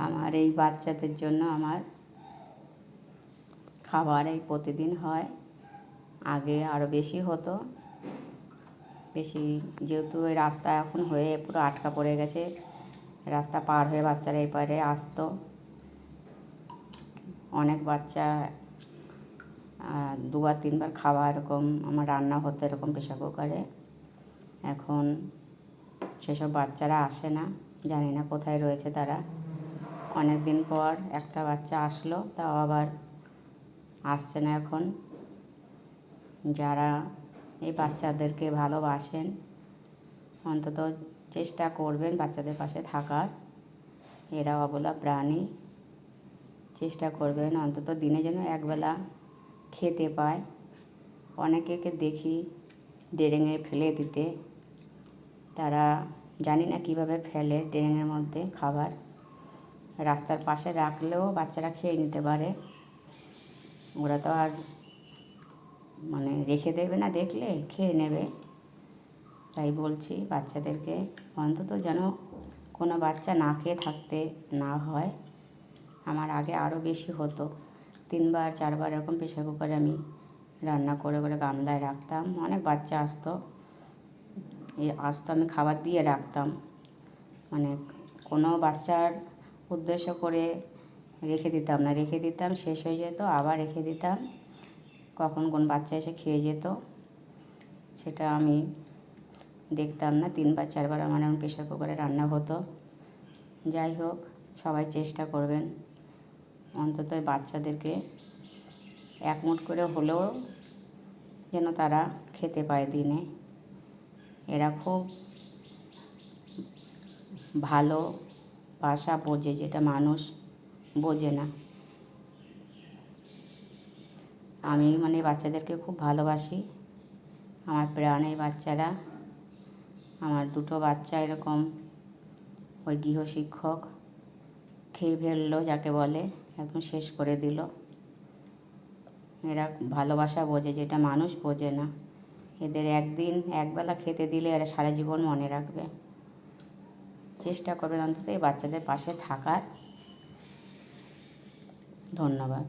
আমার এই বাচ্চাদের জন্য আমার খাবার এই প্রতিদিন হয়। আগে আরও বেশি হতো, বেশি যেহেতু এই রাস্তা এখন হয়ে পুরো আটকা পড়ে গেছে, রাস্তা পার হয়ে বাচ্চারা এই পারে আসতো। অনেক বাচ্চা দুবার তিনবার খাওয়া এরকম আমার রান্না হতো এরকম প্রেশার কুকারে। এখন সেসব বাচ্চারা আসে না, জানি না কোথায় রয়েছে তারা। অনেক দিন পর একটা বাচ্চা আসলো, তাও আবার আসছে না এখন। যারা এই বাচ্চাদেরকে ভালোবাসেন অন্তত চেষ্টা করবেন বাচ্চাদের পাশে থাকার। এরা অবলা প্রাণী, চেষ্টা করবেন অন্তত দিনে যেন একবেলা খেতে পায়। অনেকেকে দেখি ড্রেনে ফেলে দিতে, তারা জানি না কীভাবে ফেলে ড্রেনের মধ্যে খাবার। রাস্তার পাশে রাখলেও বাচ্চারা খেয়ে নিতে পারে, ওরা তো আর রেখে দেবে না, দেখলে খেয়ে নেবে। তাই বলছি বাচ্চাদেরকে অন্তত যেন কোনো বাচ্চা না খেয়ে থাকতে না হয়। আমার আগে আরও বেশি হতো, 3বার 4বার এরকম প্রেশার কুকারে আমি রান্না করে করে গামলায় রাখতাম। অনেক বাচ্চা আসতো, আমি খাবার দিয়ে রাখতাম। কোনো বাচ্চার উদ্দেশ্য করে রেখে দিতাম না, রেখে দিতাম শেষ হয়ে যেত, আবার রেখে দিতাম, কখন কোন বাচ্চা এসে খেয়ে যেত সেটা আমি দেখতাম না। 3বার 4বার আমার এমন প্রেশার কুকারে রান্না হতো। যাই হোক, সবাই চেষ্টা করবেন অন্তত বাচ্চাদেরকে এক মুঠ করে হলেও যেন তারা খেতে পায় দিনে। এরা খুব ভালো ভাষা বোঝে, যেটা মানুষ বোঝে না। আমি বাচ্চাদেরকে খুব ভালোবাসি, আমার প্রাণের বাচ্চারা। আমার 2টো বাচ্চা এরকম ওই গৃহশিক্ষক খেয়ে ফেললো, যাকে বলে একদম শেষ করে দিল। এরা ভালোবাসা বোঝে, যেটা মানুষ বোঝে না। এদের একবেলা খেতে দিলে এরা সারা জীবন মনে রাখবে। চেষ্টা করবেন অন্তত এই বাচ্চাদের পাশে থাকার। ধন্যবাদ।